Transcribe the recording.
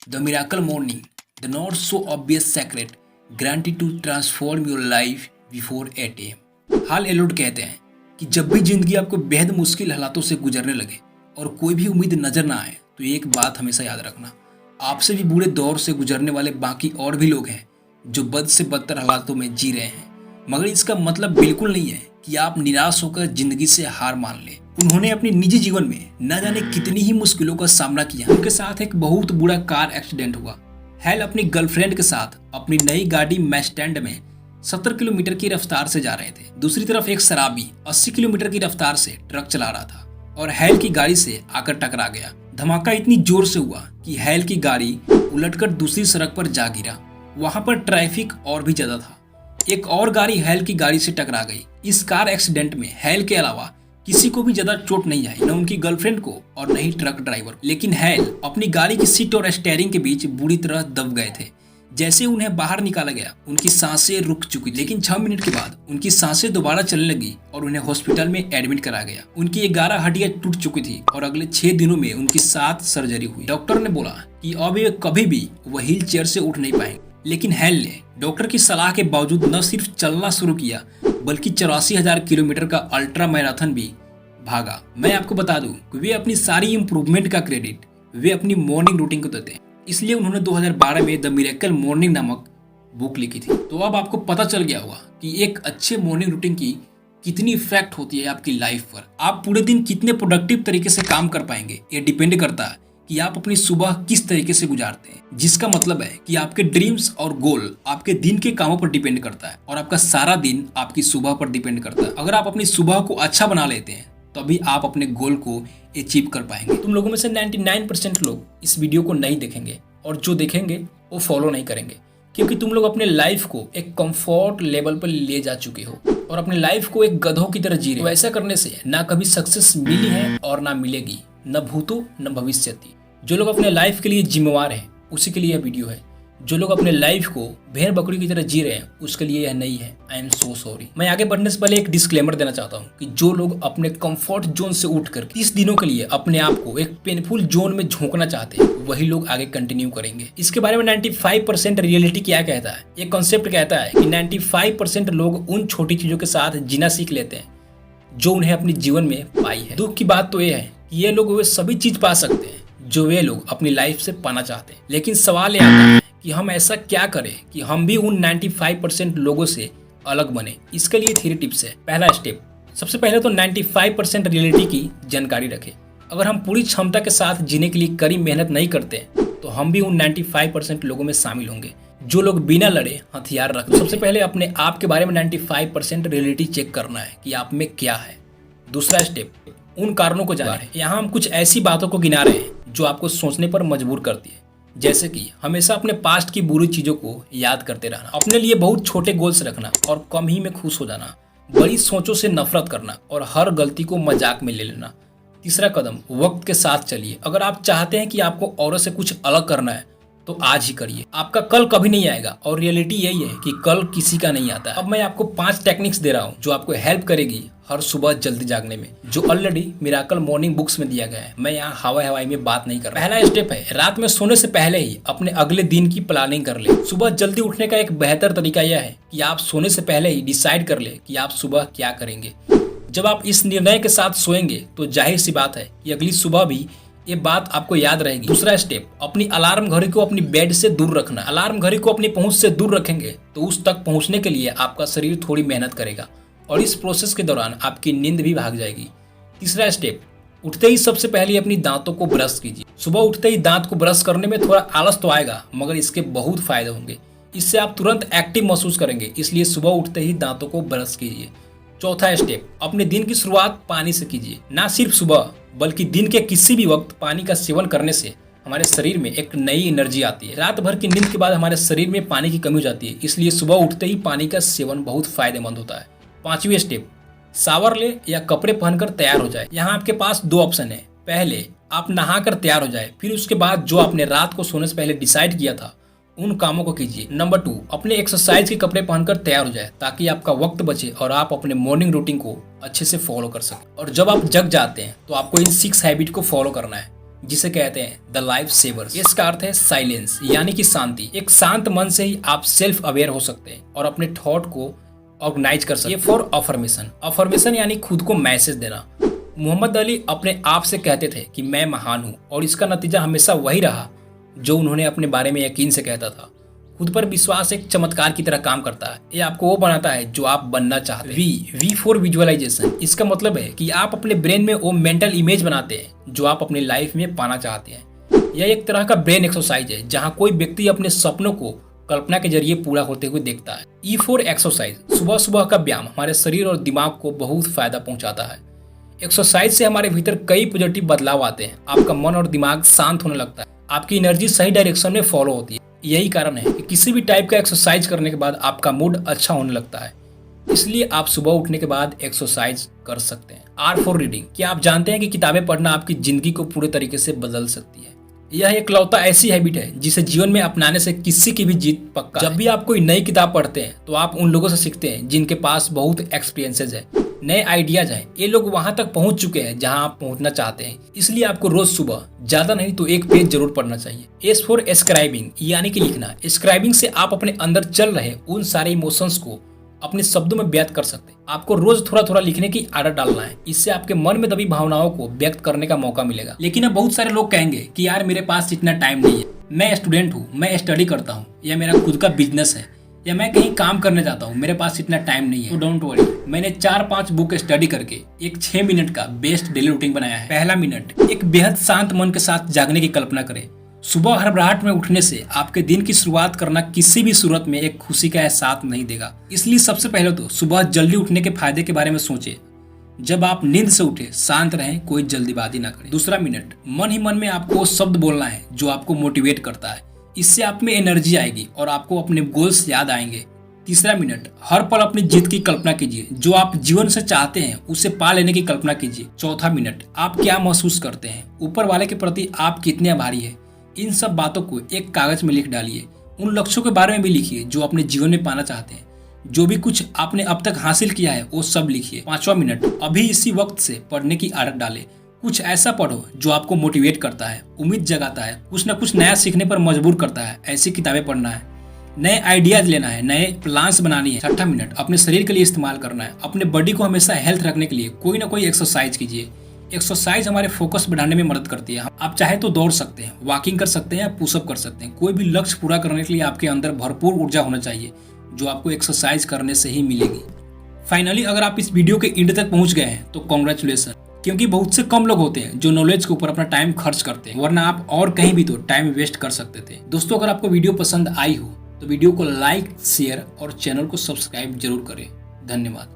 The miracle morning, the not so obvious secret, guaranteed to transform your life before 8 a.m. हाल एलोड कहते हैं कि जब भी जिंदगी आपको बेहद मुश्किल हालातों से गुजरने लगे और कोई भी उम्मीद नजर ना आए तो एक बात हमेशा याद रखना, आपसे भी बुरे दौर से गुजरने वाले बाकी और भी लोग हैं जो बद से बदतर हालातों में जी रहे हैं। मगर इसका मतलब बिल्कुल नहीं है कि आप निराश होकर जिंदगी से हार मान लें। उन्होंने अपने निजी जीवन में न जाने कितनी ही मुश्किलों का सामना किया। उनके साथ एक बहुत बुरा कार एक्सीडेंट हुआ। हैल अपनी गर्लफ्रेंड के साथ अपनी नई गाड़ी मैस्टैंड में 70 किलोमीटर की रफ्तार से जा रहे थे। दूसरी तरफ एक शराबी 80 किलोमीटर की रफ्तार से ट्रक चला रहा था और हैल की गाड़ी से आकर टकरा गया। धमाका इतनी जोर से हुआ कि हैल की गाड़ी उलटकर दूसरी सड़क पर जा गिरा। वहां पर ट्रैफिक और भी ज्यादा था। एक और गाड़ी हैल की गाड़ी से टकरा गई। इस कार एक्सीडेंट में हैल के अलावा किसी को भी ज्यादा चोट नहीं आई, न उनकी गर्लफ्रेंड को और न ही ट्रक ड्राइवर। लेकिन हैल अपनी गाड़ी की सीट और स्टीयरिंग के बीच बुरी तरह दब गए थे। जैसे उन्हें बाहर निकाला गया उनकी सांसें रुक चुकी, लेकिन 6 मिनट के बाद उनकी सांसें दोबारा चलने लगी और उन्हें हॉस्पिटल में एडमिट करा गया। उनकी 11 हड्डियां टूट चुकी थी और अगले 6 दिनों में उनकी 7 सर्जरी हुई। डॉक्टर ने बोला कि अब वे कभी भी वो व्हील चेयर से उठ नहीं पाएंगे। लेकिन हैल ने डॉक्टर की सलाह के बावजूद न सिर्फ चलना शुरू किया बल्कि 84,000 किलोमीटर का अल्ट्रा मैराथन भी भागा। मैं आपको बता दूं कि वे अपनी सारी इंप्रूवमेंट का क्रेडिट वे अपनी मॉर्निंग रूटीन को देते हैं। इसलिए उन्होंने 2012 में द मिरेकल मॉर्निंग नामक बुक लिखी थी। तो अब आपको पता चल गया होगा कि एक अच्छे मॉर्निंग रूटीन की कितनी इफेक्ट होती है आपकी लाइफ पर। आप पूरे दिन कितने प्रोडक्टिव तरीके से काम कर पाएंगे ये डिपेंड करता है कि आप अपनी सुबह किस तरीके से गुजारते हैं। जिसका मतलब है कि आपके ड्रीम्स और गोल आपके दिन के कामों पर डिपेंड करता है और आपका सारा दिन आपकी सुबह पर डिपेंड करता है। अगर आप अपनी सुबह को अच्छा बना लेते हैं तभी आप अपने गोल को अचीव कर पाएंगे। तुम लोगों में से 99% लोग इस वीडियो को नहीं देखेंगे और जो देखेंगे वो फॉलो नहीं करेंगे, क्योंकि तुम लोग अपने लाइफ को एक कंफर्ट लेवल पर ले जा चुके हो और अपने लाइफ को एक गधों की तरह जी रहे हो। ऐसा करने से ना कभी सक्सेस मिली है और ना मिलेगी, न भूतो न भविष्यति। जो लोग अपने लाइफ के लिए जिम्मेवार हैं उसी के लिए यह वीडियो है। जो लोग अपने लाइफ को भेड़ बकरी की तरह जी रहे हैं उसके लिए यह नहीं है। I am so sorry. मैं आगे बढ़ने से पहले एक डिस्क्लेमर देना चाहता हूँ कि जो लोग अपने कंफर्ट जोन से उठकर 30 दिनों के लिए अपने आप को एक पेनफुल जोन में झोंकना चाहते हैं वही लोग आगे कंटिन्यू करेंगे। इसके बारे में 95% रियलिटी क्या कहता है, ये कॉन्सेप्ट कहता है कि 95% लोग उन छोटी चीजों के साथ जीना सीख लेते हैं जो उन्हें अपने जीवन में पाई है। दुख की बात तो यह है कि ये लोग वे सभी चीज पा सकते हैं जो वे लोग अपनी लाइफ से पाना चाहते हैं। लेकिन सवाल यह आता है कि हम ऐसा क्या करें कि हम भी उन 95% लोगों से अलग बने। इसके लिए 3 टिप्स है। पहला स्टेप, सबसे पहले तो 95% रियलिटी की जानकारी रखें। अगर हम पूरी क्षमता के साथ जीने के लिए कड़ी मेहनत नहीं करते तो हम भी उन 95% लोगों में शामिल होंगे जो लोग बिना लड़े हथियार रखते। सबसे पहले अपने आप के बारे में 95% रियलिटी चेक करना है कि आप में क्या है। दूसरा स्टेप, उन कारणों को जाने। यहाँ हम कुछ ऐसी बातों को गिना रहे हैं जो आपको सोचने पर मजबूर करती है, जैसे कि हमेशा अपने पास्ट की बुरी चीजों को याद करते रहना, अपने लिए बहुत छोटे गोल्स रखना और कम ही में खुश हो जाना, बड़ी सोचों से नफरत करना और हर गलती को मजाक में ले लेना। तीसरा कदम, वक्त के साथ चलिए। अगर आप चाहते हैं कि आपको औरों से कुछ अलग करना है तो आज ही करिए। आपका कल कभी नहीं आएगा और रियलिटी यही है कि कल किसी का नहीं आता। अब मैं आपको 5 टेक्निक्स दे रहा हूँ जो आपको हेल्प करेगी हर सुबह जल्दी जागने में, जो ऑलरेडी मिराकल मॉर्निंग बुक्स में दिया गया है। मैं यहाँ हवाई में बात नहीं कर रहा। पहला स्टेप है, रात में सोने से पहले ही अपने अगले दिन की प्लानिंग कर ले। सुबह जल्दी उठने का एक बेहतर तरीका यह है कि आप सोने से पहले ही डिसाइड कर ले कि आप सुबह क्या करेंगे। जब आप इस निर्णय के साथ सोएंगे तो जाहिर सी बात है कि अगली सुबह भी ये बात आपको याद रहेगी। दूसरा स्टेप, अपनी अलार्म घड़ी को अपनी बेड से दूर रखना। अलार्म घड़ी को अपनी पहुंच से दूर रखेंगे तो उस तक पहुंचने के लिए आपका शरीर थोड़ी मेहनत करेगा और इस प्रोसेस के दौरान आपकी नींद भी भाग जाएगी। तीसरा स्टेप, उठते ही सबसे पहले अपनी दांतों को ब्रश कीजिए। सुबह उठते ही दांत को ब्रश करने में थोड़ा आलस तो आएगा मगर इसके बहुत फायदे होंगे। इससे आप तुरंत एक्टिव महसूस करेंगे, इसलिए सुबह उठते ही दांतों को ब्रश कीजिए। चौथा स्टेप, अपने दिन की शुरुआत पानी से कीजिए। ना सिर्फ सुबह बल्कि दिन के किसी भी वक्त पानी का सेवन करने से हमारे शरीर में एक नई एनर्जी आती है। रात भर की नींद के बाद हमारे शरीर में पानी की कमी हो जाती है, इसलिए सुबह उठते ही पानी का सेवन बहुत फायदेमंद होता है। 5वां स्टेप, शावर ले या कपड़े पहनकर तैयार हो जाए। यहाँ आपके पास 2 ऑप्शन है। पहले आप नहाकर तैयार हो जाए, फिर उसके बाद जो आपने रात को सोने से पहले डिसाइड किया था उन कामों को कीजिए। नंबर 2, अपने एक्सरसाइज के कपड़े पहनकर तैयार हो जाए ताकि आपका वक्त बचे और आप अपने मॉर्निंग रूटीन को अच्छे से फॉलो कर सकें। और जब आप जग जाते हैं तो आपको इन 6 हैबिट को फॉलो करना है। जिसे कहते हैं द लाइफ सेवर्स। इसका अर्थ है साइलेंस यानी कि शांति। एक शांत मन से ही आप सेल्फ अवेयर हो सकते हैं और अपने थॉट को ऑर्गेनाइज कर सकते हैं। ये फॉर अफर्मेशन। अफर्मेशन यानी खुद को मैसेज देना। मोहम्मद अली अपने आप से कहते थे कि मैं महान हूँ, और इसका नतीजा हमेशा वही रहा जो उन्होंने अपने बारे में यकीन से कहता था। खुद पर विश्वास एक चमत्कार की तरह काम करता है। ये आपको वो बनाता है जो आप बनना चाहते हैं। V for visualisation. इसका मतलब है कि आप अपने ब्रेन में वो मेंटल इमेज बनाते हैं जो आप अपनी लाइफ में पाना चाहते हैं। यह एक तरह का ब्रेन एक्सरसाइज है जहां कोई व्यक्ति अपने सपनों को कल्पना के जरिए पूरा होते हुए देखता है। E for exercise. सुबह सुबह का व्यायाम हमारे शरीर और दिमाग को बहुत फायदा पहुंचाता है। एक्सरसाइज से हमारे भीतर कई पॉजिटिव बदलाव आते हैं। आपका मन और दिमाग शांत होने लगता है। आपकी एनर्जी सही डायरेक्शन में फॉलो होती है। यही कारण है कि किसी भी टाइप का एक्सरसाइज करने के बाद आपका मूड अच्छा होने लगता है। इसलिए आप सुबह उठने के बाद एक्सरसाइज कर सकते हैं। R for reading. क्या आप जानते हैं कि किताबें पढ़ना आपकी जिंदगी को पूरे तरीके से बदल सकती है। यह एकलौता ऐसी हैबिट है जिसे जीवन में अपनाने से किसी की भी जीत पक्का। जब भी आप कोई नई किताब पढ़ते हैं तो आप उन लोगों से सीखते हैं जिनके पास बहुत एक्सपीरियंसेस है, नए आइडियाज हैं। ये लोग वहां तक पहुंच चुके हैं जहां आप पहुंचना चाहते हैं। इसलिए आपको रोज सुबह ज्यादा नहीं तो एक पेज जरूर पढ़ना चाहिए। एस फॉर एस्क्राइबिंग यानी कि लिखना। एस्क्राइबिंग से आप अपने अंदर चल रहे उन सारे इमोशंस को अपने शब्दों में व्यक्त कर सकते हैं। आपको रोज थोड़ा थोड़ा लिखने की आदत डालना है। इससे आपके मन में दबी भावनाओं को व्यक्त करने का मौका मिलेगा। लेकिन अब बहुत सारे लोग कहेंगे कि यार मेरे पास इतना टाइम नहीं है, मैं स्टूडेंट हूँ, मैं स्टडी करता हूँ, या मेरा खुद का बिजनेस है, या मैं कहीं काम करने जाता हूँ, मेरे पास इतना टाइम नहीं है। तो डोंट वरी, मैंने 4-5 बुक स्टडी करके एक 6 मिनट का बेस्ट डेली रूटीन बनाया है। पहला मिनट, एक बेहद शांत मन के साथ जागने की कल्पना करें। सुबह हड़बड़ाहट में उठने से आपके दिन की शुरुआत करना किसी भी सूरत में एक खुशी का एहसास नहीं देगा। इसलिए सबसे पहले तो सुबह जल्दी उठने के फायदे के बारे में सोचें। जब आप नींद से उठे शांत रहें, कोई जल्दीबाजी ना करें। दूसरा मिनट, मन ही मन में आपको वो शब्द बोलना है जो आपको मोटिवेट करता है। इससे आप में एनर्जी आएगी और आपको अपने गोल्स याद आएंगे। तीसरा मिनट, हर पल अपनी जीत की कल्पना कीजिए। जो आप जीवन से चाहते हैं उसे पा लेने की कल्पना कीजिए। चौथा मिनट, आप क्या महसूस करते हैं, ऊपर वाले के प्रति आप कितने आभारी हैं। इन सब बातों को एक कागज में लिख डालिए। उन लक्ष्यों के बारे में भी लिखिए जो अपने जीवन में पाना चाहते हैं। जो भी कुछ आपने अब तक हासिल किया है वो सब लिखिए। पांचवा मिनट, अभी इसी वक्त से पढ़ने की आदत डालें। कुछ ऐसा पढ़ो जो आपको मोटिवेट करता है, उम्मीद जगाता है, कुछ न कुछ नया सीखने पर मजबूर करता है। ऐसी किताबें पढ़ना है, नए आइडियाज लेना है, नए प्लान्स बनानी है। छठा मिनट, अपने शरीर के लिए इस्तेमाल करना है। अपने बॉडी को हमेशा हेल्थ रखने के लिए कोई ना कोई एक्सरसाइज कीजिए। एक्सरसाइज हमारे फोकस बढ़ाने में मदद करती है। आप चाहे तो दौड़ सकते हैं, वॉकिंग कर सकते हैं या पुशअप कर सकते हैं। कोई भी लक्ष्य पूरा करने के लिए आपके अंदर भरपूर ऊर्जा होना चाहिए जो आपको एक्सरसाइज करने से ही मिलेगी। फाइनली, अगर आप इस वीडियो के एंड तक पहुंच गए हैं तो कॉन्ग्रेचुलेसन, क्योंकि बहुत से कम लोग होते हैं जो नॉलेज के ऊपर अपना टाइम खर्च करते हैं, वरना आप और कहीं भी तो टाइम वेस्ट कर सकते थे। दोस्तों, अगर आपको वीडियो पसंद आई हो तो वीडियो को लाइक, शेयर और चैनल को सब्सक्राइब जरूर करें। धन्यवाद।